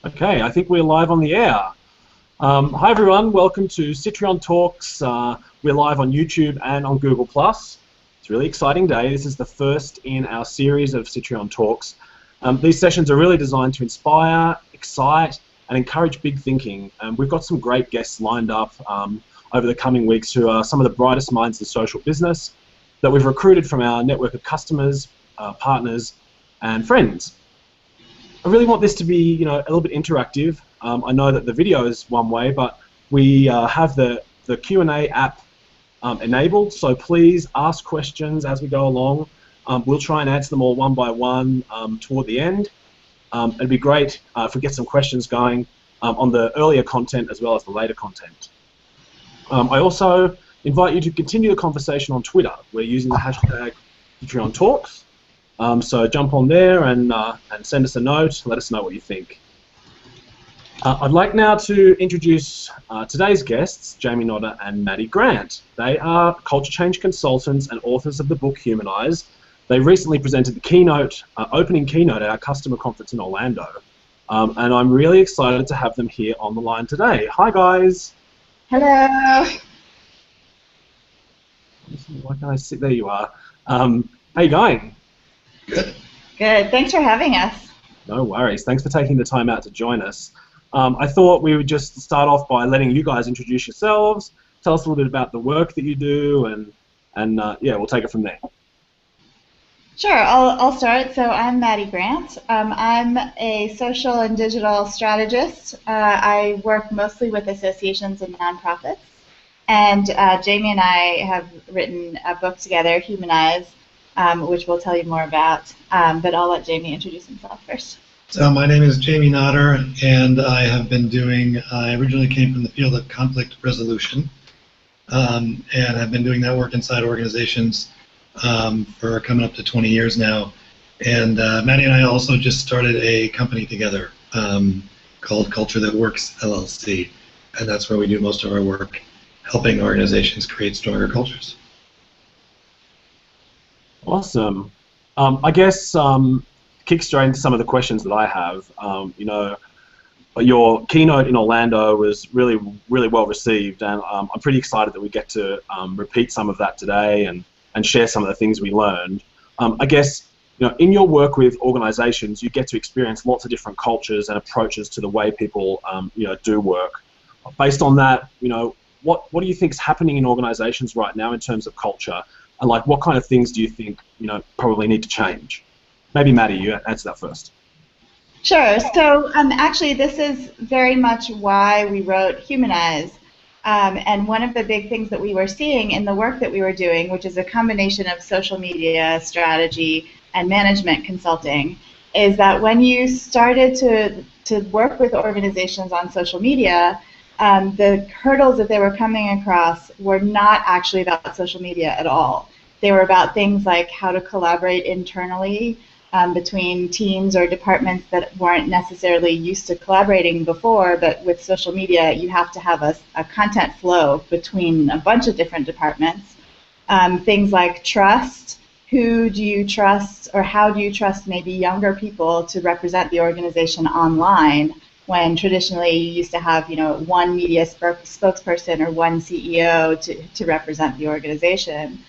Okay, I think we're live on the air. Hi everyone, welcome to Sitrion Talks. We're live on YouTube and on Google+. It's a really exciting day. This is the first in our series of Sitrion Talks. These sessions are really designed to inspire, excite, and encourage big thinking. We've got some great guests lined up over the coming weeks who are some of the brightest minds in social business that we've recruited from our network of customers, partners, and friends. I really want this to be, a little bit interactive. I know that the video is one way, but we have the Q&A app enabled, so please ask questions as we go along. We'll try and answer them all one by one toward the end. It'd be great if we get some questions going on the earlier content as well as the later content. I also invite you to continue the conversation on Twitter. We're using the hashtag Sitrion Talks. So jump on there and send us a note. Let us know what you think. I'd like now to introduce today's guests, Jamie Nodder and Maddie Grant. They are culture change consultants and authors of the book Humanize. They recently presented the opening keynote at our customer conference in Orlando. And I'm really excited to have them here on the line today. Hi, guys. Hello. Why can't I sit? There you are. How you going? Good. Good. Thanks for having us. No worries. Thanks for taking the time out to join us. I thought we would just start off by letting you guys introduce yourselves, tell us a little bit about the work that you do, and yeah, we'll take it from there. Sure. I'll start. So I'm Maddie Grant. I'm a social and digital strategist. I work mostly with associations and nonprofits. And Jamie and I have written a book together, Humanize, which we'll tell you more about, but I'll let Jamie introduce himself first. So my name is Jamie Nodder, and I have been I originally came from the field of conflict resolution, and have been doing that work inside organizations for coming up to 20 years now. And Maddie and I also just started a company together called Culture That Works, LLC, and that's where we do most of our work, helping organizations create stronger cultures. Awesome. I guess kick straight into some of the questions that I have. Your keynote in Orlando was really well received, and I'm pretty excited that we get to repeat some of that today and share some of the things we learned. I guess in your work with organizations, you get to experience lots of different cultures and approaches to the way people do work. Based on that, what do you think is happening in organizations right now in terms of culture? And like, what kind of things do you think probably need to change? Maybe Maddie, you answer that first. Sure. So actually, this is very much why we wrote Humanize. And one of the big things that we were seeing in the work that we were doing, which is a combination of social media strategy and management consulting, is that when you started to work with organizations on social media, the hurdles that they were coming across were not actually about social media at all. They were about things like how to collaborate internally between teams or departments that weren't necessarily used to collaborating before, but with social media you have to have a content flow between a bunch of different departments. Things like trust. Who do you trust, or how do you trust maybe younger people to represent the organization online, when traditionally you used to have one media spokesperson or one CEO to represent the organization.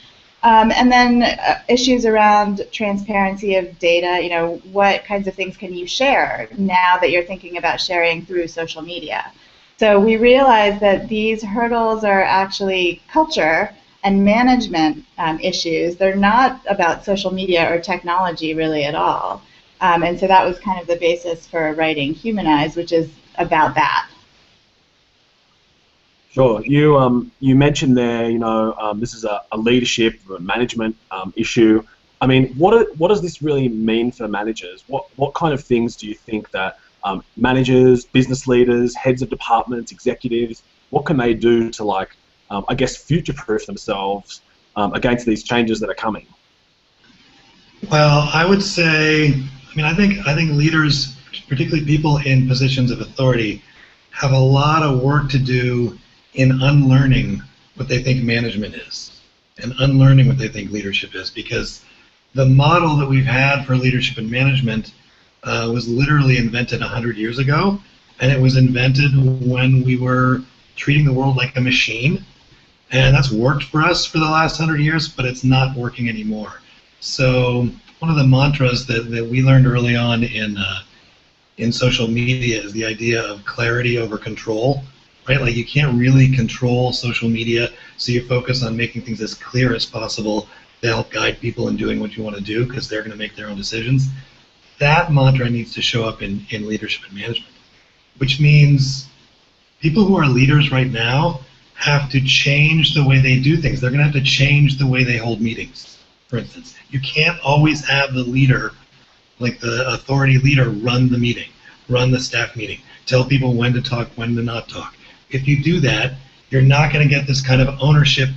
And then issues around transparency of data, what kinds of things can you share now that you're thinking about sharing through social media? So we realized that these hurdles are actually culture and management issues. They're not about social media or technology really at all. And so that was kind of the basis for writing Humanize, which is about that. Sure. You mentioned there, this is a leadership or a management issue. I mean, what does this really mean for managers? What kind of things do you think that managers, business leaders, heads of departments, executives, what can they do to I guess future-proof themselves against these changes that are coming? Well, I would say, I think leaders, particularly people in positions of authority, have a lot of work to do in unlearning what they think management is and unlearning what they think leadership is, because the model that we've had for leadership and management was literally invented 100 years ago, and it was invented when we were treating the world like a machine, and that's worked for us for the last 100 years, but it's not working anymore. So one of the mantras that we learned early on in social media is the idea of clarity over control, right? Like you can't really control social media, so you focus on making things as clear as possible to help guide people in doing what you want to do because they're going to make their own decisions. That mantra needs to show up in leadership and management, which means people who are leaders right now have to change the way they do things. They're going to have to change the way they hold meetings, for instance. You can't always have the leader, like the authority leader, run the meeting, run the staff meeting, tell people when to talk, when to not talk. If you do that, you're not going to get this kind of ownership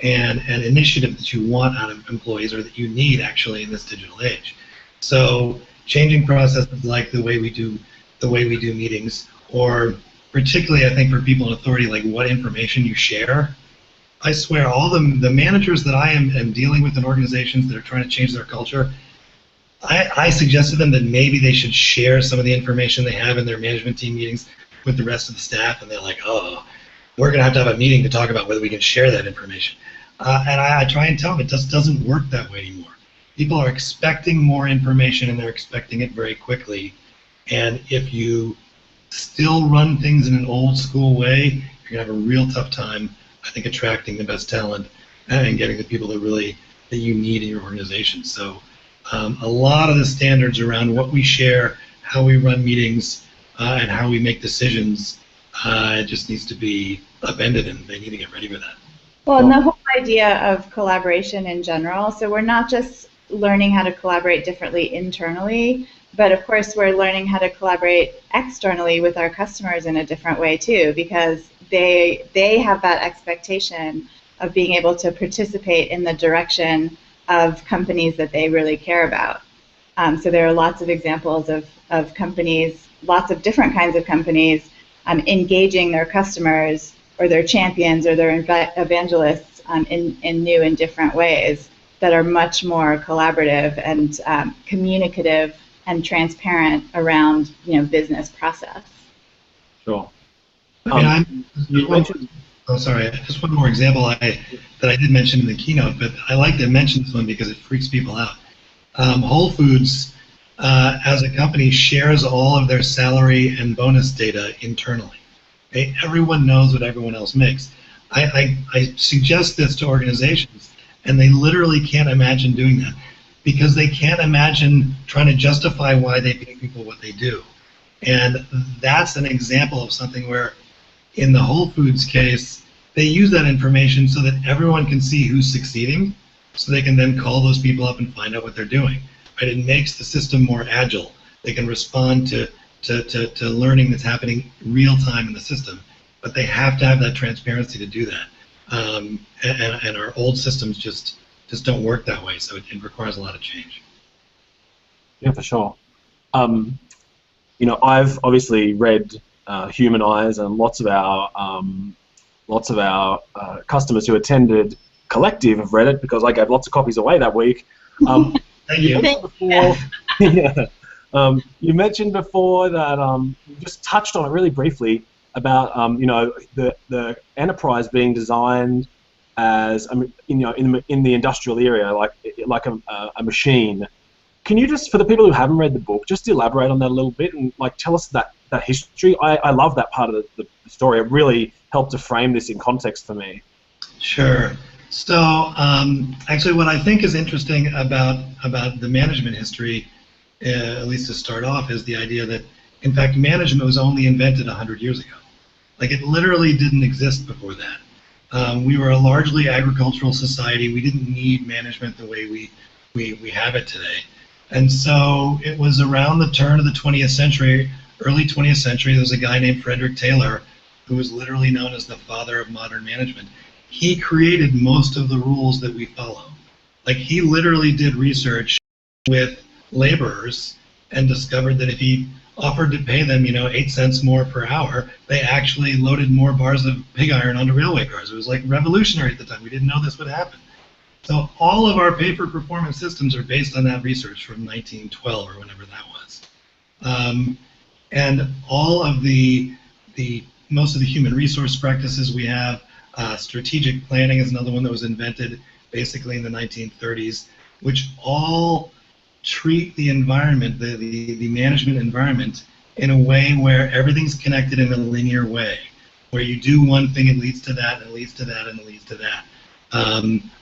and initiative that you want out of employees, or that you need actually in this digital age. So changing processes like the way we do meetings, or particularly I think for people in authority, like what information you share. I swear all the managers that I am dealing with in organizations that are trying to change their culture, I suggested to them that maybe they should share some of the information they have in their management team meetings with the rest of the staff, and they're like, oh, we're going to have a meeting to talk about whether we can share that information. And I try and tell them it just doesn't work that way anymore. People are expecting more information, and they're expecting it very quickly. And if you still run things in an old school way, you're going to have a real tough time, I think, attracting the best talent and getting the people that you need in your organization. So a lot of the standards around what we share, how we run meetings, and how we make decisions just needs to be upended, and they need to get ready for that. Well, and the whole idea of collaboration in general, so we're not just learning how to collaborate differently internally, but of course we're learning how to collaborate externally with our customers in a different way too, because they have that expectation of being able to participate in the direction of companies that they really care about. So there are lots of examples of companies, lots of different kinds of companies engaging their customers or their champions or their evangelists in new and different ways that are much more collaborative and communicative and transparent around business process. Sure. You mentioned. Oh, sorry. Just one more example that I did mention in the keynote, but I like to mention this one because it freaks people out. Whole Foods, as a company, shares all of their salary and bonus data internally. Okay? Everyone knows what everyone else makes. I suggest this to organizations, and they literally can't imagine doing that because they can't imagine trying to justify why they pay people what they do. And that's an example of something where, in the Whole Foods case, they use that information so that everyone can see who's succeeding, so they can then call those people up and find out what they're doing. Right? It makes the system more agile. They can respond to learning that's happening real time in the system, but they have to have that transparency to do that. And our old systems just don't work that way, so it requires a lot of change. Yeah, for sure. I've obviously read Human Eyes, and lots of our customers who attended Collective have read it because I gave lots of copies away that week. Thank you. You mentioned before that you just touched on it really briefly about the enterprise being designed as in the industrial area like a machine. Can you just, for the people who haven't read the book, just elaborate on that a little bit and tell us that history? I love that part of the story. It really helped to frame this in context for me. Sure. So actually what I think is interesting about the management history, at least to start off, is the idea that, in fact, management was only invented 100 years ago. Like, it literally didn't exist before that. We were a largely agricultural society. We didn't need management the way we have it today. And so it was around the turn of the 20th century, early 20th century, there was a guy named Frederick Taylor who was literally known as the father of modern management. He created most of the rules that we follow. Like, he literally did research with laborers and discovered that if he offered to pay them, 8 cents more per hour, they actually loaded more bars of pig iron onto railway cars. It was like revolutionary at the time. We didn't know this would happen. So all of our pay-for-performance systems are based on that research from 1912 or whenever that was. And all of the most of the human resource practices we have, strategic planning is another one that was invented basically in the 1930s, which all treat the environment, the management environment, in a way where everything's connected in a linear way, where you do one thing, it leads to that, and it leads to that, and it leads to that.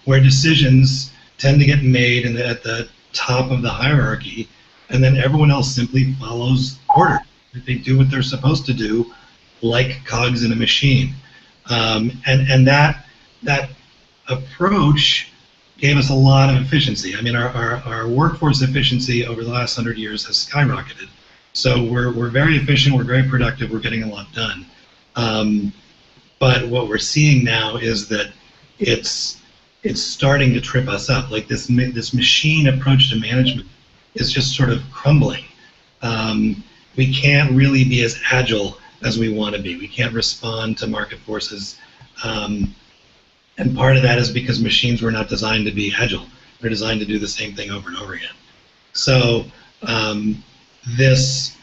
Where decisions tend to get made at the top of the hierarchy, and then everyone else simply follows order. They do what they're supposed to do, like cogs in a machine. And that approach gave us a lot of efficiency. I mean, our workforce efficiency over the last 100 years has skyrocketed. So we're very efficient, we're very productive, we're getting a lot done. But what we're seeing now is that it's starting to trip us up. Like this machine approach to management is just sort of crumbling. We can't really be as agile as we want to be. We can't respond to market forces. And part of that is because machines were not designed to be agile. They're designed to do the same thing over and over again. So this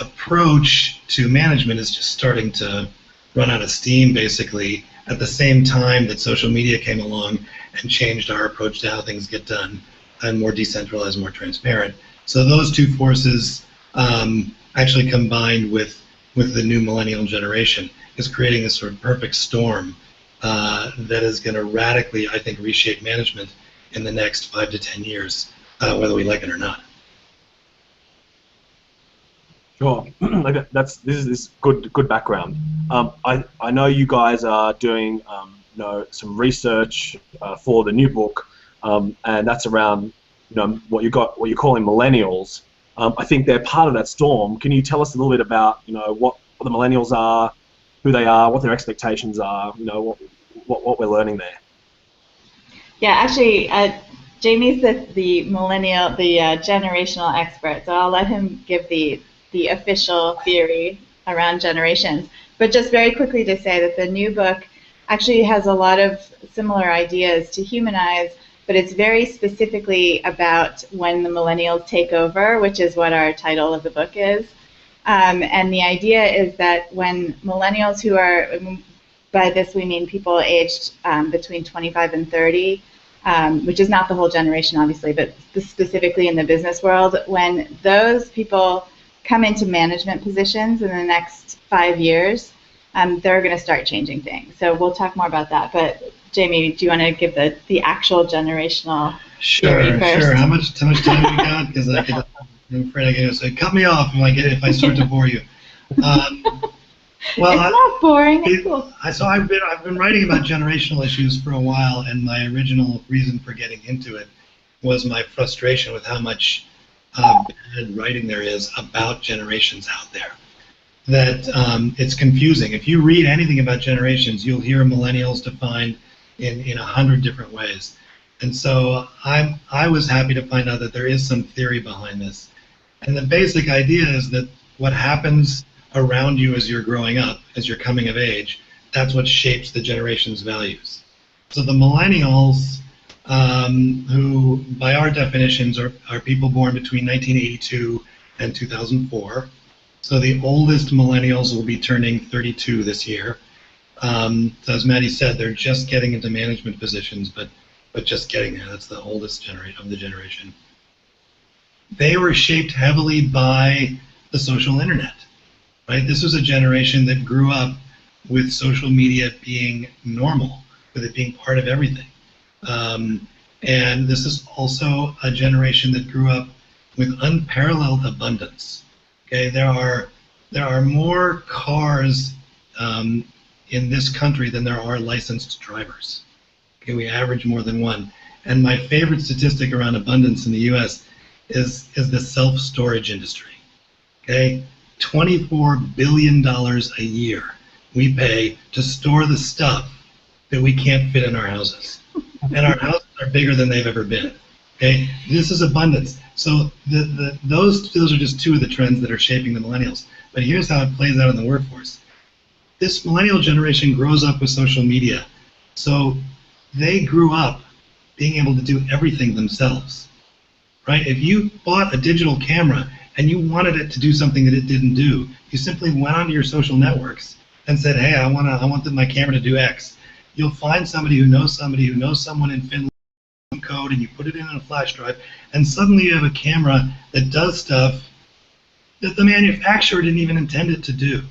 approach to management is just starting to run out of steam, basically, at the same time that social media came along and changed our approach to how things get done, and more decentralized, more transparent. So those two forces actually combined with the new millennial generation is creating this sort of perfect storm that is going to radically, I think, reshape management in the next 5 to 10 years, whether we like it or not. Sure. This is good background. I know you guys are doing some research for the new book, and that's around what you're calling millennials. I think they're part of that storm. Can you tell us a little bit about what the millennials are, who they are, what their expectations are, what we're learning there? Yeah, actually, Jamie's the millennial, the generational expert, so I'll let him give the official theory around generations. But just very quickly to say that the new book actually has a lot of similar ideas to Humanize, but it's very specifically about when the millennials take over, which is what our title of the book is. And the idea is that when millennials, who are, by this we mean people aged between 25 and 30, which is not the whole generation obviously, but specifically in the business world, when those people come into management positions in the next 5 years, they're going to start changing things. So we'll talk more about that. But Jamie, do you want to give the actual generational theory first? Sure. How much time we got? Because I'm afraid I can say cut me off if I start to bore you. Well, it's not boring. It's cool. So I've been writing about generational issues for a while, and my original reason for getting into it was my frustration with how much bad writing there is about generations out there. That it's confusing. If you read anything about generations, you'll hear millennials defined in 100 different ways. And so I was happy to find out that there is some theory behind this. And the basic idea is that what happens around you as you're growing up, as you're coming of age, that's what shapes the generation's values. So the millennials, who by our definitions are people born between 1982 and 2004. So the oldest millennials will be turning 32 this year. So as Maddie said, they're just getting into management positions, but just getting there. That's the oldest of the generation. They were shaped heavily by the social internet, right? This was a generation that grew up with social media being normal, with it being part of everything. And this is also a generation that grew up with unparalleled abundance. Okay, there are more cars in this country than there are licensed drivers. Okay, we average more than one. And my favorite statistic around abundance in the U.S. is the self-storage industry. Okay, $24 billion a year we pay to store the stuff that we can't fit in our houses. And our houses are bigger than they've ever been. Okay, this is abundance. So those are just two of the trends that are shaping the millennials. But here's how it plays out in the workforce. This millennial generation grows up with social media. So they grew up being able to do everything themselves. Right? If you bought a digital camera, and you wanted it to do something that it didn't do, you simply went onto your social networks and said, hey, I want my camera to do X. You'll find somebody who knows someone in Finland code, and you put it in a flash drive, and suddenly you have a camera that does stuff that the manufacturer didn't even intend it to do.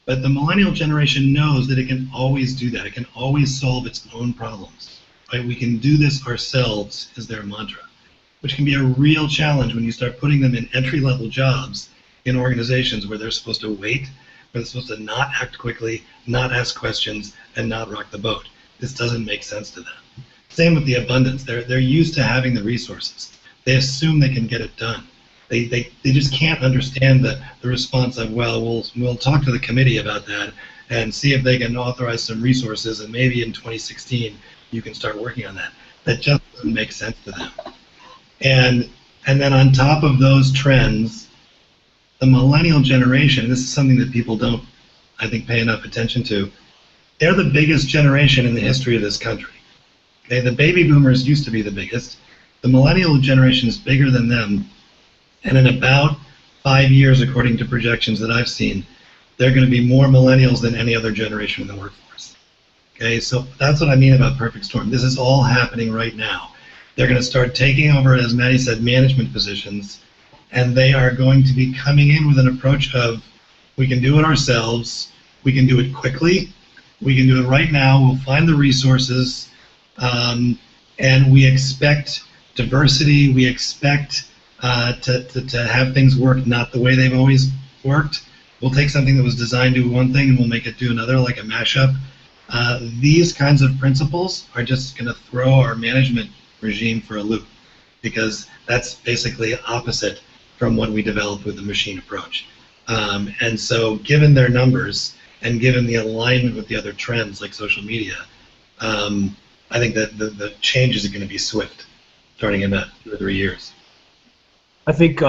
But the millennial generation knows that it can always do that. It can always solve its own problems. Right? We can do this ourselves is their mantra, which can be a real challenge when you start putting them in entry-level jobs in organizations where they're supposed to wait, where they're supposed to not act quickly, not ask questions, and not rock the boat. This doesn't make sense to them. Same with the abundance. They're used to having the resources. They assume they can get it done. They just can't understand the response of, well, we'll talk to the committee about that and see if they can authorize some resources, and maybe in 2016 you can start working on that. That just doesn't make sense to them. And then on top of those trends, the millennial generation, this is something that people don't, I think, pay enough attention to, they're the biggest generation in the history of this country. Okay, the baby boomers used to be the biggest. The millennial generation is bigger than them, and in about 5 years, according to projections that I've seen, there are going to be more millennials than any other generation in the workforce. Okay, so that's what I mean about perfect storm. This is all happening right now. They're going to start taking over, as Maddie said, management positions, and they are going to be coming in with an approach of, we can do it ourselves, we can do it quickly, we can do it right now, we'll find the resources, and we expect diversity, we expect to have things work not the way they've always worked. We'll take something that was designed to do one thing and we'll make it do another, like a mashup. These kinds of principles are just going to throw our management regime for a loop, because that's basically opposite from what we developed with the machine approach. And so given their numbers and given the alignment with the other trends like social media, I think that the changes are going to be swift, starting in about 2 or 3 years. I think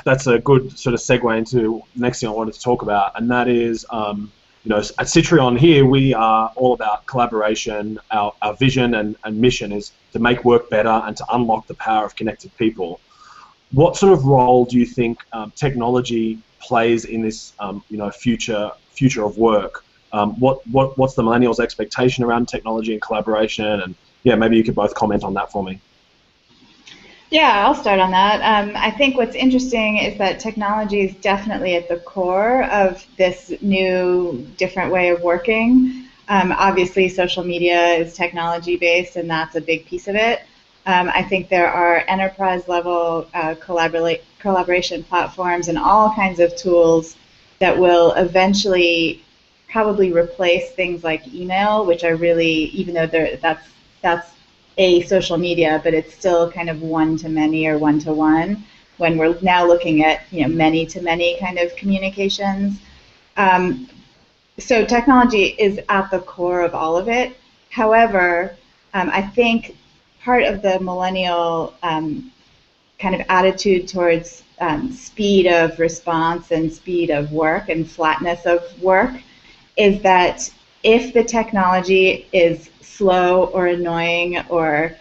that's a good sort of segue into the next thing I wanted to talk about, and that is, you know, at Sitrion here, we are all about collaboration. Our vision and mission is to make work better and to unlock the power of connected people. What sort of role do you think technology plays in this, you know, future of work? What's the millennials' expectation around technology and collaboration? And yeah, maybe you could both comment on that for me. Yeah, I'll start on that. I think what's interesting is that technology is definitely at the core of this new, different way of working. Obviously, social media is technology-based, and that's a big piece of it. I think there are enterprise-level collaboration platforms and all kinds of tools that will eventually probably replace things like email, which are really, even though that's a social media, but it's still kind of one-to-many or one-to-one when we're now looking at, you know, many-to-many kind of communications. So technology is at the core of all of it. However, I think part of the millennial kind of attitude towards speed of response and speed of work and flatness of work is that if the technology is slow or annoying or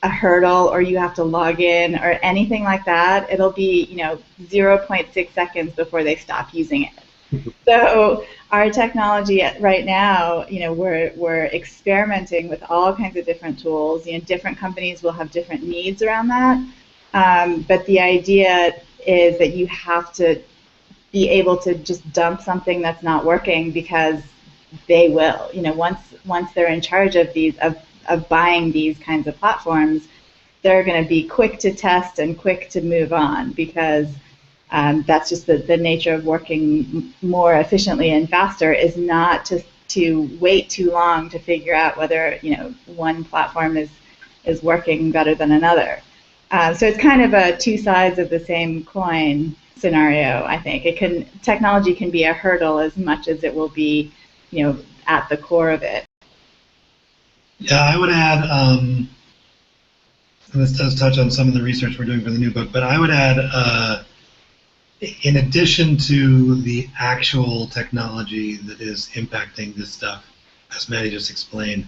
a hurdle or you have to log in or anything like that, it'll be, you know, 0.6 seconds before they stop using it. So our technology right now, you know, we're experimenting with all kinds of different tools. You know, different companies will have different needs around that. But the idea is that you have to be able to just dump something that's not working, because they will. You know, once they're in charge of these of buying these kinds of platforms, they're going to be quick to test and quick to move on, because that's just the nature of working more efficiently and faster, is not to wait too long to figure out whether, you know, one platform is working better than another. So it's kind of a two sides of the same coin scenario. I think technology can be a hurdle as much as it will be, you know, at the core of it. Yeah, I would add, and this does touch on some of the research we're doing for the new book, but I would add, in addition to the actual technology that is impacting this stuff, as Maddie just explained,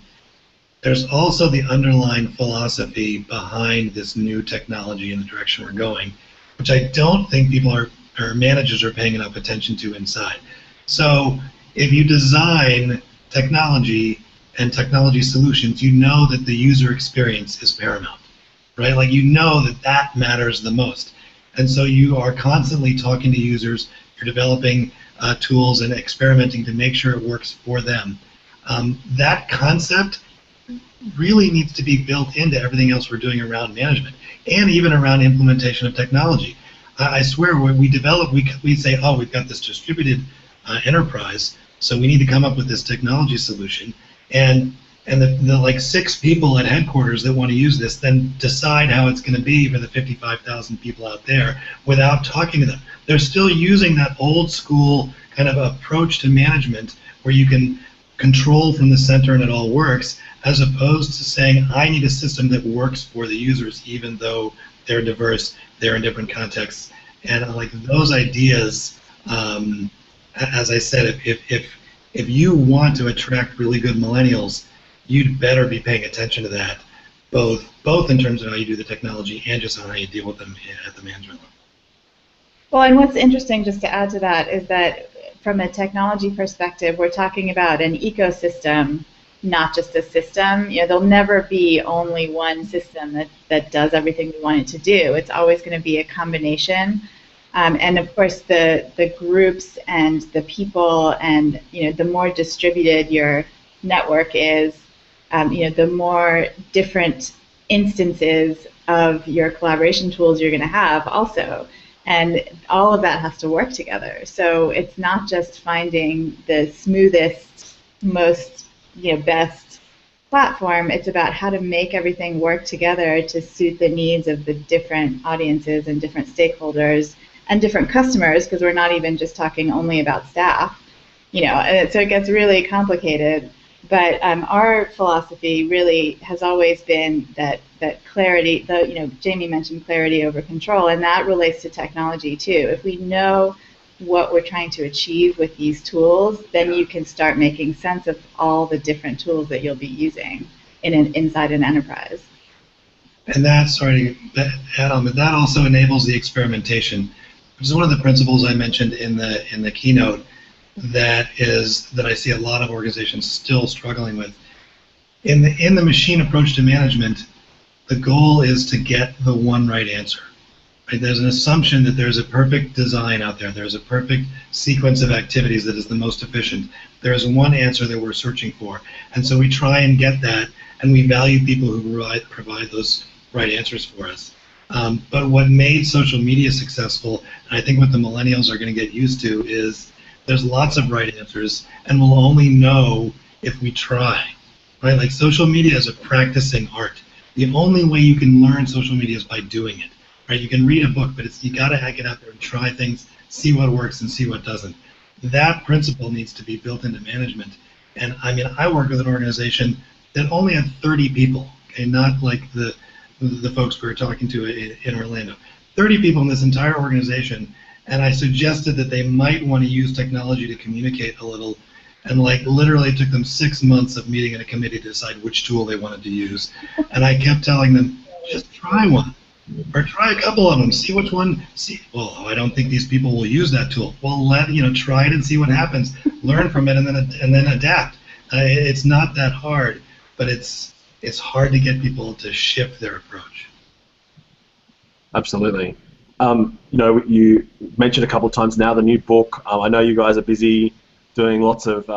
there's also the underlying philosophy behind this new technology and the direction we're going. which I don't think people or managers are paying enough attention to inside. So if you design technology and technology solutions, you know that the user experience is paramount, right? Like, you know that that matters the most. And so you are constantly talking to users, you're developing tools and experimenting to make sure it works for them. That concept really needs to be built into everything else we're doing around management and even around implementation of technology. I swear, when we develop, we say, oh, we've got this distributed enterprise, so we need to come up with this technology solution. And the like 6 people at headquarters that want to use this then decide how it's going to be for the 55,000 people out there without talking to them. They're still using that old school kind of approach to management where you can control from the center and it all works, as opposed to saying, I need a system that works for the users, even though they're diverse, they're in different contexts. And like those ideas, as I said, if you want to attract really good millennials, you'd better be paying attention to that, both in terms of how you do the technology and just how you deal with them at the management level. Well, and what's interesting, just to add to that, is that from a technology perspective, we're talking about an ecosystem, not just a system. You know, there'll never be only one system that does everything we want it to do. It's always going to be a combination. And of course, the groups and the people, and the more distributed your network is, the more different instances of your collaboration tools you're going to have also. And all of that has to work together. So it's not just finding the smoothest, most best platform. It's about how to make everything work together to suit the needs of the different audiences and different stakeholders and different customers, because we're not even just talking only about staff. And so it gets really complicated. But our philosophy really has always been that clarity. Jamie mentioned clarity over control, and that relates to technology too. If we know what we're trying to achieve with these tools, then you can start making sense of all the different tools that you'll be using inside an enterprise. And that, sorry to add on, but that also enables the experimentation, which is one of the principles I mentioned in the keynote. That I see a lot of organizations still struggling with. In the machine approach to management, the goal is to get the one right answer. Right? There's an assumption that there's a perfect design out there. There's a perfect sequence of activities that is the most efficient. There is one answer that we're searching for, and so we try and get that, and we value people who provide those right answers for us. But what made social media successful, and I think what the millennials are going to get used to, is there's lots of right answers, and we'll only know if we try, right? Like, social media is a practicing art. The only way you can learn social media is by doing it, right? You can read a book, but you got to get out there and try things, see what works and see what doesn't. That principle needs to be built into management. And I mean, I work with an organization that only had 30 people, okay, not like the folks we were talking to in Orlando. 30 people in this entire organization. And I suggested that they might want to use technology to communicate a little, and like literally it took them 6 months of meeting in a committee to decide which tool they wanted to use. And I kept telling them, just try one, or try a couple of them, see which one. Well, I don't think these people will use that tool. Well, try it and see what happens. Learn from it and then adapt. It's not that hard, but it's hard to get people to shift their approach. Absolutely. You mentioned a couple of times now the new book. I know you guys are busy doing lots of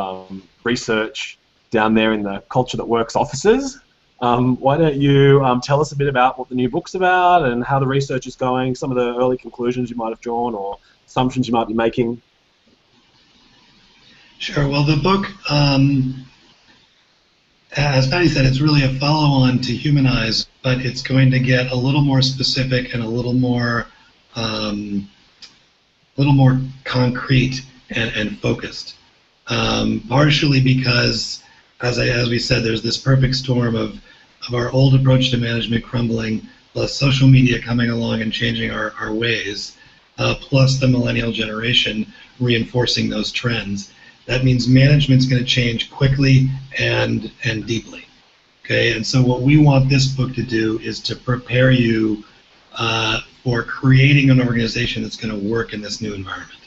research down there in the Culture That Works offices. Why don't you tell us a bit about what the new book's about and how the research is going, some of the early conclusions you might have drawn or assumptions you might be making? Sure. Well, the book, as Maddie said, it's really a follow-on to Humanize, but it's going to get a little more specific and a little more concrete and focused. Partially because, as we said, there's this perfect storm of our old approach to management crumbling, plus social media coming along and changing our ways, plus the millennial generation reinforcing those trends. That means management's going to change quickly and deeply. Okay, and so what we want this book to do is to prepare you for creating an organization that's going to work in this new environment.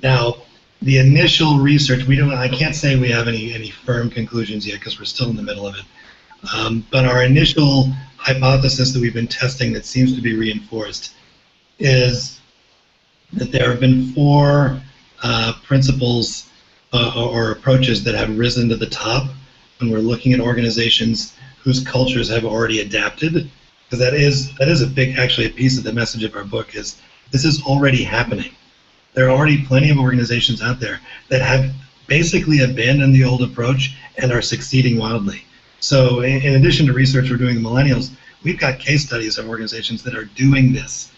Now, the initial research, I can't say we have any firm conclusions yet because we're still in the middle of it. But our initial hypothesis that we've been testing that seems to be reinforced is that there have been 4 principles or approaches that have risen to the top when we're looking at organizations whose cultures have already adapted. Because that is a big, actually a piece of the message of our book is this is already happening. There are already plenty of organizations out there that have basically abandoned the old approach and are succeeding wildly. So in addition to research we're doing in Millennials, we've got case studies of organizations that are doing this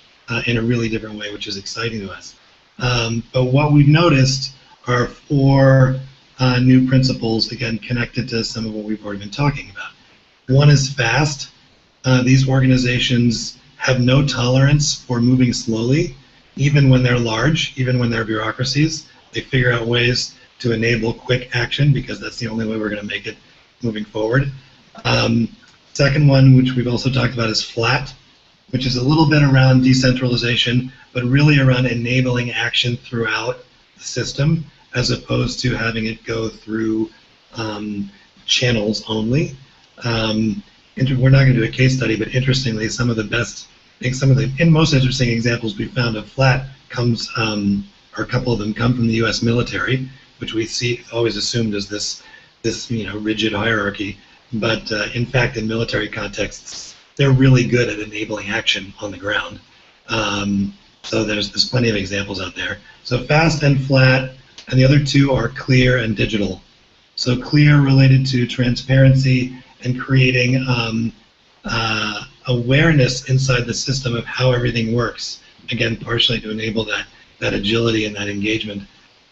in a really different way, which is exciting to us. But what we've noticed are 4 new principles, again, connected to some of what we've already been talking about. One is fast. These organizations have no tolerance for moving slowly, even when they're large, even when they're bureaucracies. They figure out ways to enable quick action because that's the only way we're going to make it moving forward. Second one, which we've also talked about, is flat, which is a little bit around decentralization, but really around enabling action throughout the system as opposed to having it go through channels only. We're not going to do a case study, but interestingly, some of the most interesting examples we found of flat comes, or a couple of them come from the U.S. military, which we always assumed as this rigid hierarchy. But in fact, in military contexts, they're really good at enabling action on the ground. So there's plenty of examples out there. So fast and flat, and the other 2 are clear and digital. So clear related to transparency and creating awareness inside the system of how everything works. Again, partially to enable that agility and that engagement.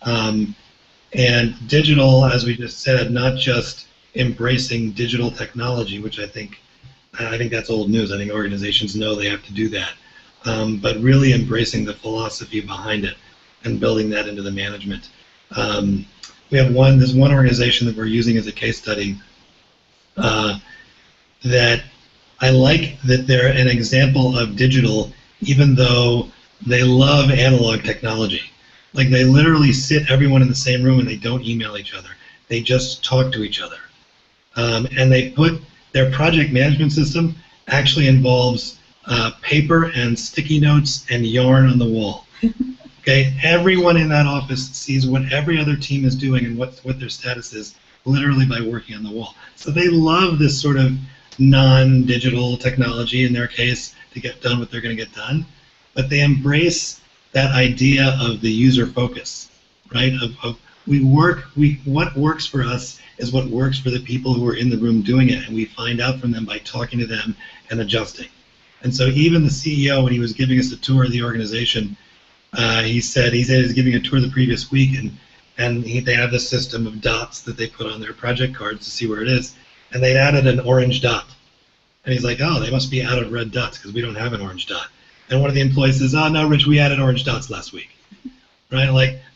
And digital, as we just said, not just embracing digital technology, which I think that's old news. I think organizations know they have to do that. But really embracing the philosophy behind it and building that into the management. There's one organization that we're using as a case study that I like that they're an example of digital, even though they love analog technology. Like they literally sit everyone in the same room and they don't email each other. They just talk to each other. And they put their project management system actually involves paper and sticky notes and yarn on the wall. Okay, everyone in that office sees what every other team is doing and what their status is, literally by working on the wall. So they love this sort of non-digital technology in their case to get done what they're going to get done, but they embrace that idea of the user focus, right? What works for us is what works for the people who are in the room doing it, and we find out from them by talking to them and adjusting. And so even the CEO, when he was giving us a tour of the organization, he said he was giving a tour the previous week, and they have this system of dots that they put on their project cards to see where it is, and they'd added an orange dot. And he's like, oh, they must be out of red dots because we don't have an orange dot. And one of the employees says, oh, no, Rich, we added orange dots last week. Right?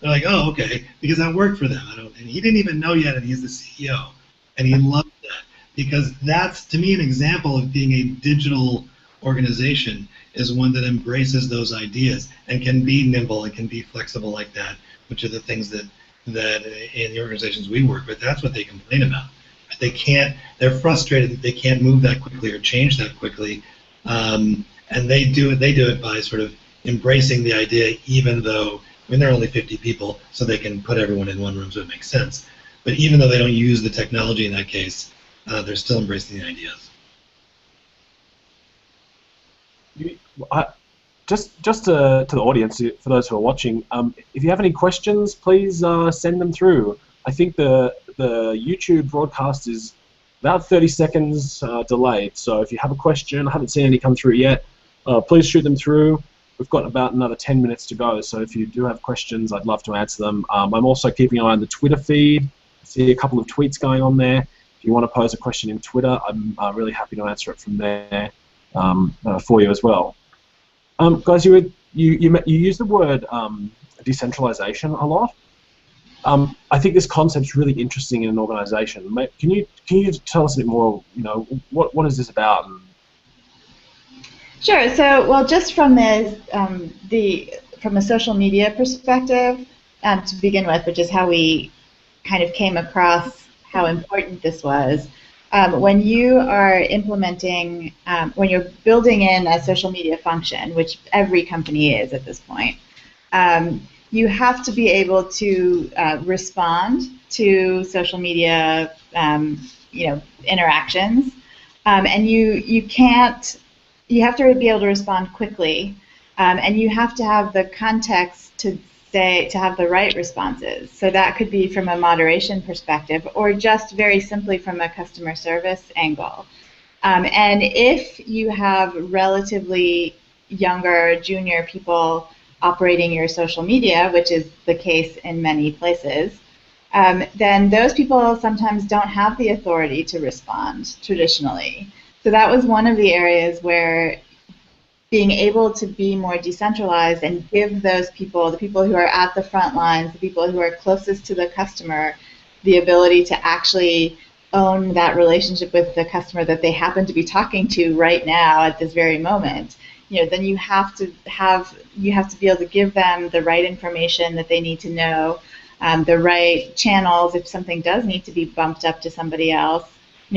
They're like, oh, okay, because that worked for them. And he didn't even know yet, and he's the CEO. And he loved that because that's, to me, an example of being a digital organization is one that embraces those ideas and can be nimble and can be flexible like that, which are the things that in the organizations we work with, that's what they complain about. They're frustrated that they can't move that quickly or change that quickly, and they do it by sort of embracing the idea, even though, there are only 50 people, so they can put everyone in one room so it makes sense. But even though they don't use the technology in that case, they're still embracing the ideas. Just to the audience, for those who are watching, if you have any questions, please send them through. I think the YouTube broadcast is about 30 seconds delayed, so if you have a question, I haven't seen any come through yet, please shoot them through. We've got about another 10 minutes to go, so if you do have questions, I'd love to answer them. I'm also keeping an eye on the Twitter feed. I see a couple of tweets going on there. If you want to pose a question in Twitter, I'm really happy to answer it from there for you as well. Guys, you use the word decentralization a lot. I think this concept's really interesting in an organization. Can you tell us a bit more? What is this about? Sure. So, well, just from from a social media perspective, to begin with, which is how we kind of came across how important this was. When you are implementing, when you're building in a social media function, which every company is at this point, you have to be able to respond to social media, interactions, and you have to be able to respond quickly, and you have to have the context to have the right responses. So that could be from a moderation perspective, or just very simply from a customer service angle. And if you have relatively younger, junior people operating your social media, which is the case in many places, then those people sometimes don't have the authority to respond traditionally. So that was one of the areas where being able to be more decentralized and give those people, the people who are at the front lines, the people who are closest to the customer, the ability to actually own that relationship with the customer that they happen to be talking to right now at this very moment. Then you have to be able to give them the right information that they need to know, the right channels if something does need to be bumped up to somebody else.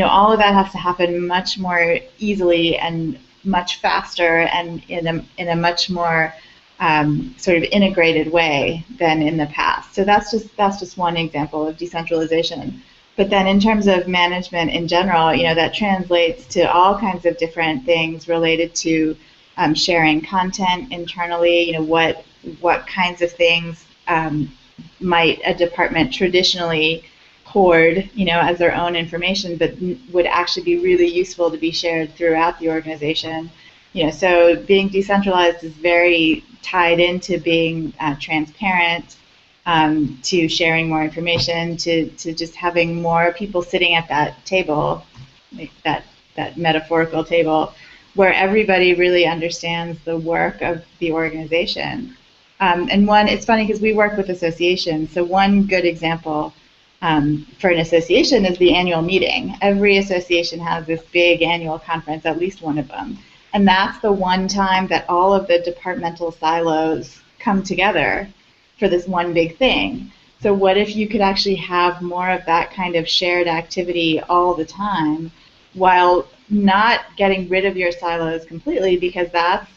All of that has to happen much more easily and much faster and in a much more sort of integrated way than in the past. So that's just one example of decentralization. But then in terms of management in general, that translates to all kinds of different things related to sharing content internally. What kinds of things might a department traditionally hoard, as their own information, but would actually be really useful to be shared throughout the organization. So being decentralized is very tied into being transparent, to sharing more information, to just having more people sitting at that table, like that metaphorical table, where everybody really understands the work of the organization. And it's funny because we work with associations, so one good example for an association is the annual meeting. Every association has this big annual conference, at least one of them. And that's the one time that all of the departmental silos come together for this one big thing. So what if you could actually have more of that kind of shared activity all the time, while not getting rid of your silos completely, because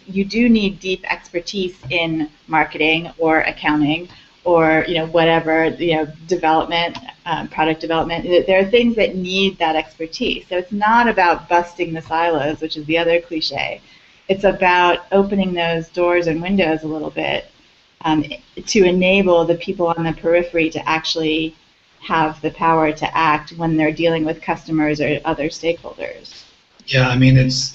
you do need deep expertise in marketing or accounting or whatever, development, product development. There are things that need that expertise. So it's not about busting the silos, which is the other cliche. It's about opening those doors and windows a little bit, to enable the people on the periphery to actually have the power to act when they're dealing with customers or other stakeholders. Yeah, I mean, it's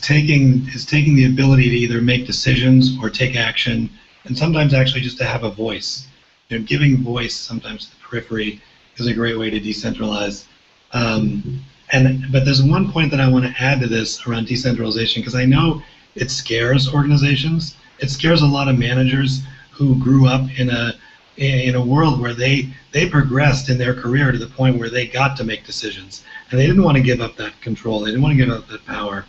taking the ability to either make decisions or take action, and sometimes actually just to have a voice. Giving voice sometimes to the periphery is a great way to decentralize. But there's one point that I want to add to this around decentralization, because I know it scares organizations. It scares a lot of managers who grew up in a world where they progressed in their career to the point where they got to make decisions, and they didn't want to give up that control. They didn't want to give up that power.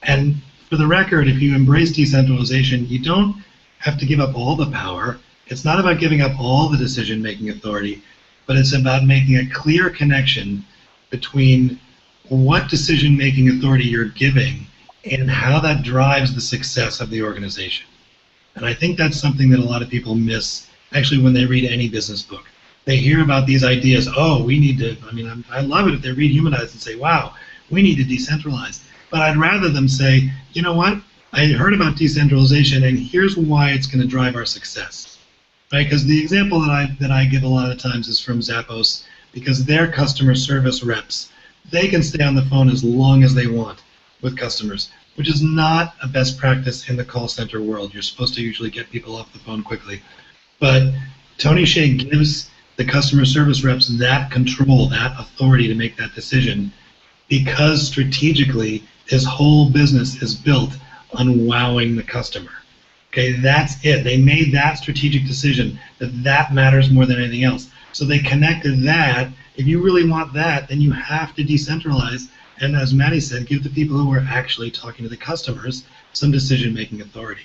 And for the record, if you embrace decentralization, you don't have to give up all the power. It's not about giving up all the decision-making authority, but it's about making a clear connection between what decision-making authority you're giving and how that drives the success of the organization. And I think that's something that a lot of people miss, actually, when they read any business book. They hear about these ideas, we need to, I love it if they read Humanize and say, wow, we need to decentralize. But I'd rather them say, you know what, I heard about decentralization, and here's why it's going to drive our success. Right? Because the example that I give a lot of times is from Zappos, because their customer service reps, they can stay on the phone as long as they want with customers, which is not a best practice in the call center world. You're supposed to usually get people off the phone quickly. But Tony Hsieh gives the customer service reps that control, that authority to make that decision, because strategically his whole business is built on wowing the customer. Okay, that's it. They made that strategic decision that matters more than anything else. So they connected that. If you really want that, then you have to decentralize. And as Maddie said, give the people who are actually talking to the customers some decision-making authority.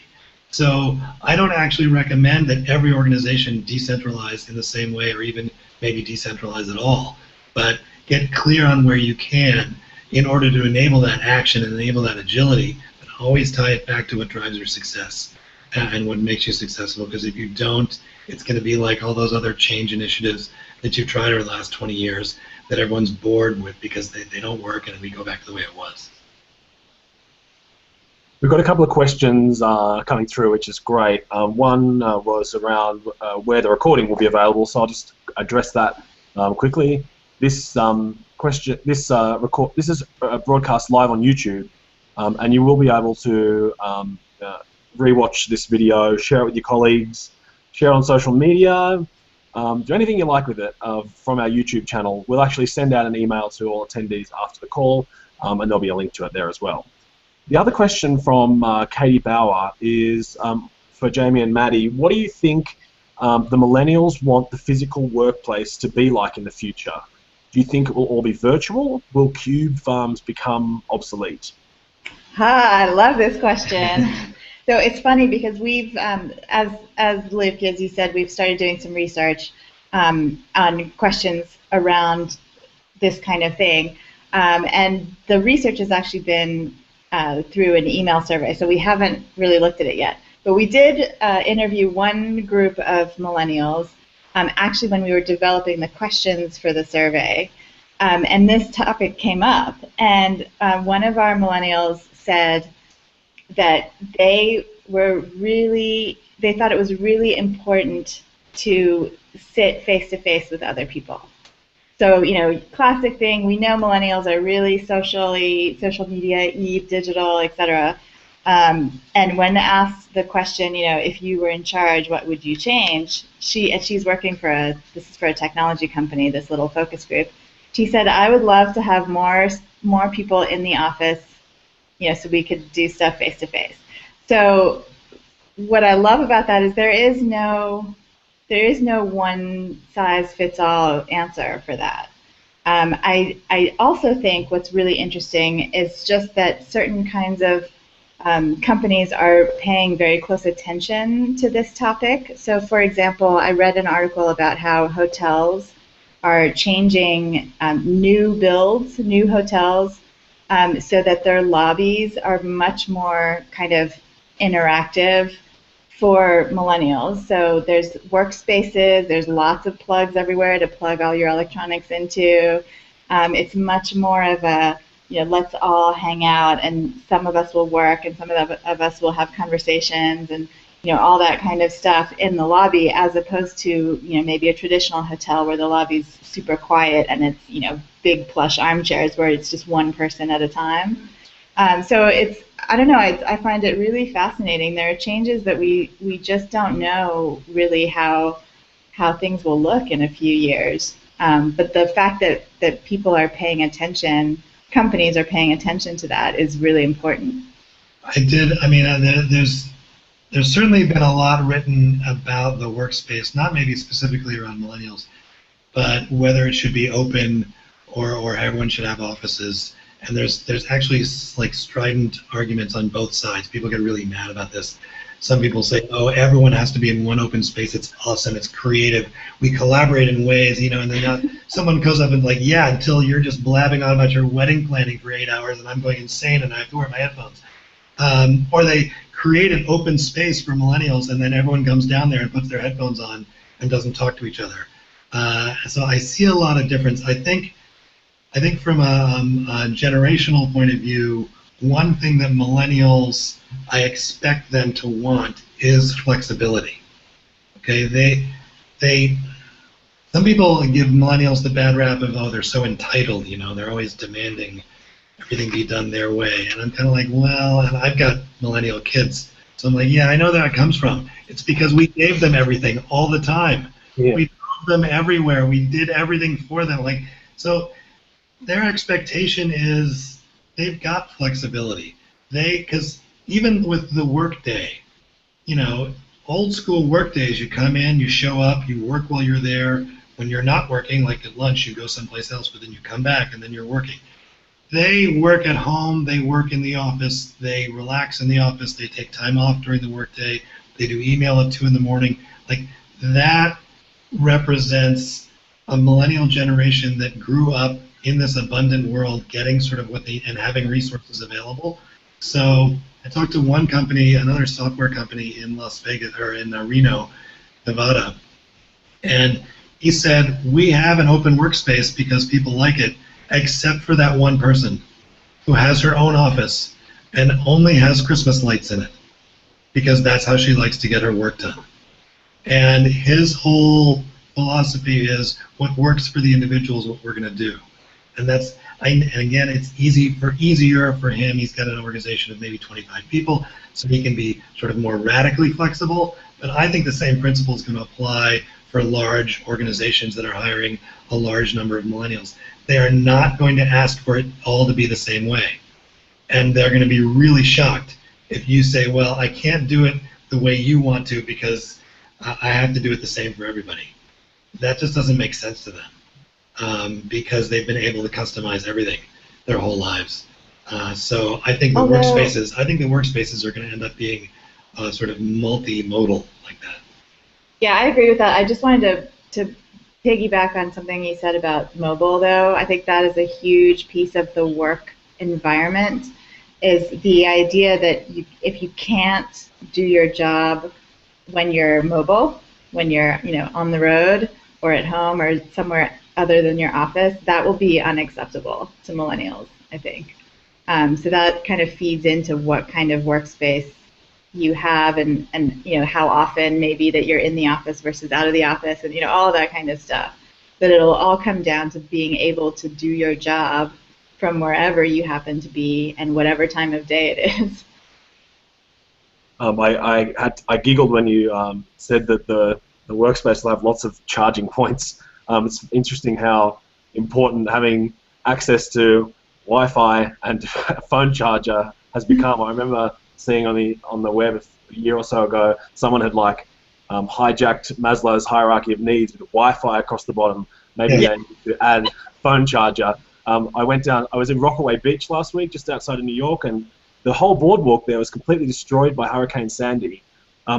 So I don't actually recommend that every organization decentralize in the same way, or even maybe decentralize at all, but get clear on where you can in order to enable that action and enable that agility, but always tie it back to what drives your success and what makes you successful, because if you don't, it's going to be like all those other change initiatives that you've tried over the last 20 years that everyone's bored with because they don't work and we go back to the way it was. We've got a couple of questions coming through, which is great. One was around where the recording will be available, so I'll just address that quickly. This question, this is broadcast live on YouTube, and you will be able to rewatch this video, share it with your colleagues, share it on social media, do anything you like with it from our YouTube channel. We'll actually send out an email to all attendees after the call, and there'll be a link to it there as well. The other question from Katie Bauer is for Jamie and Maddie. What do you think the millennials want the physical workplace to be like in the future? Do you think it will all be virtual? Will cube farms become obsolete? I love this question. So it's funny because we've, as Luke, as you said, we've started doing some research on questions around this kind of thing. And the research has actually been through an email survey, so we haven't really looked at it yet. But we did interview one group of millennials actually when we were developing the questions for the survey. And this topic came up. And one of our millennials said that they thought it was really important to sit face-to-face with other people. So, you know, classic thing, we know millennials are really social media, digital, etc. And when asked the question, you know, if you were in charge, what would you change? She's working for this is for a technology company, this little focus group. She said, I would love to have more people in the office, you know, so we could do stuff face to face. So what I love about that is there is no one size fits all answer for that. I also think what's really interesting is just that certain kinds of companies are paying very close attention to this topic. So for example, I read an article about how hotels are changing new hotels so that their lobbies are much more kind of interactive for millennials. So there's workspaces, there's lots of plugs everywhere to plug all your electronics into. It's much more of a, you know, let's all hang out, and some of us will work and some of us will have conversations and, you know, all that kind of stuff in the lobby, as opposed to, you know, maybe a traditional hotel where the lobby's super quiet and it's, you know, big plush armchairs where it's just one person at a time. So it's, I don't know, I find it really fascinating. There are changes that we just don't know really how things will look in a few years. But the fact that people are paying attention, companies are paying attention to that is really important. There's certainly been a lot written about the workspace, not maybe specifically around millennials, but whether it should be open or everyone should have offices. And there's actually like strident arguments on both sides. People get really mad about this. Some people say, oh, everyone has to be in one open space. It's awesome. It's creative. We collaborate in ways, you know, and then someone goes up and like, yeah, until you're just blabbing on about your wedding planning for 8 hours and I'm going insane and I have to wear my headphones. Or they create an open space for millennials and then everyone comes down there and puts their headphones on and doesn't talk to each other. So I see a lot of difference. I think from a generational point of view, one thing that millennials, I expect them to want is flexibility. Okay, some people give millennials the bad rap of, oh, they're so entitled, you know, they're always demanding everything be done their way. And I'm kind of like, well, and I've got millennial kids, so I'm like, yeah, I know where that comes from. It's because we gave them everything all the time. Yeah. We drove them everywhere. We did everything for them. Like, so their expectation is they've got flexibility. Because even with the workday, you know, old school workdays, you come in, you show up, you work while you're there. When you're not working, like at lunch, you go someplace else, but then you come back and then you're working. they work at home, they work in the office, they relax in the office, they take time off during the workday, they do email at 2 in the morning. Like, that represents a millennial generation that grew up in this abundant world, getting sort of what they, and having resources available. So I talked to one company, another software company in Las Vegas, or in Reno, Nevada, and he said, we have an open workspace because people like it, except for that one person who has her own office and only has Christmas lights in it, because that's how she likes to get her work done. And his whole philosophy is what works for the individual is what we're going to do. And that's, and again, it's easier for him. He's got an organization of maybe 25 people, so he can be sort of more radically flexible. But I think the same principle is going to apply for large organizations that are hiring a large number of millennials. They are not going to ask for it all to be the same way. And they're going to be really shocked if you say, well, I can't do it the way you want to because I have to do it the same for everybody. That just doesn't make sense to them because they've been able to customize everything their whole lives. So I think the workspaces are going to end up being sort of multimodal like that. Yeah, I agree with that. I just wanted to piggyback on something you said about mobile, though. I think that is a huge piece of the work environment, is the idea that if you can't do your job when you're mobile, when you're on the road or at home or somewhere other than your office, that will be unacceptable to millennials, I think. So that kind of feeds into what kind of workspace you have and how often maybe that you're in the office versus out of the office and all of that kind of stuff. But it'll all come down to being able to do your job from wherever you happen to be and whatever time of day it is. I giggled when you said that the workspace will have lots of charging points. It's interesting how important having access to Wi-Fi and a phone charger has become. I remember seeing on the web a year or so ago, someone had hijacked Maslow's hierarchy of needs with Wi-Fi across the bottom. Maybe they need to add phone charger. I was in Rockaway Beach last week, just outside of New York, and the whole boardwalk there was completely destroyed by Hurricane Sandy.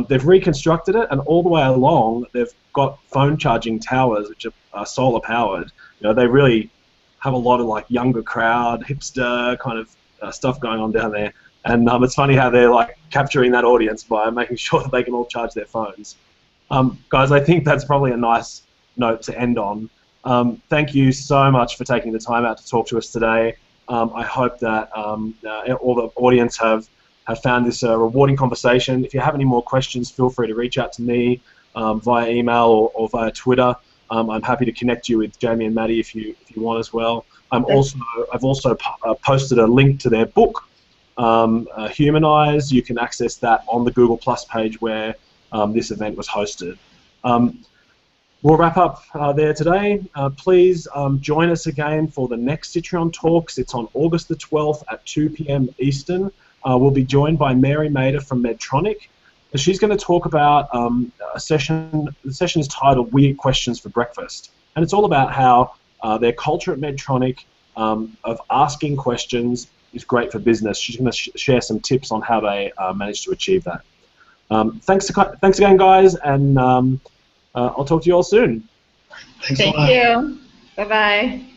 They've reconstructed it, and all the way along, they've got phone charging towers, which are solar powered. They really have a lot of younger crowd, hipster kind of stuff going on down there. And it's funny how they're capturing that audience by making sure that they can all charge their phones. Guys, I think that's probably a nice note to end on. Thank you so much for taking the time out to talk to us today. I hope that all the audience have found this a rewarding conversation. If you have any more questions, feel free to reach out to me via email or via Twitter. I'm happy to connect you with Jamie and Maddie if you want as well. I've also posted a link to their book, Humanize. You can access that on the Google Plus page where this event was hosted. We'll wrap up there today. Please join us again for the next Sitrion Talks. It's on August the 12th at 2 p.m. Eastern. We'll be joined by Mary Mader from Medtronic. She's going to talk about a session. The session is titled Weird Questions for Breakfast. And it's all about how their culture at Medtronic of asking questions is great for business. She's going to share some tips on how they manage to achieve that. Thanks again, guys, and I'll talk to you all soon. Thanks a lot. Thank you. Bye-bye.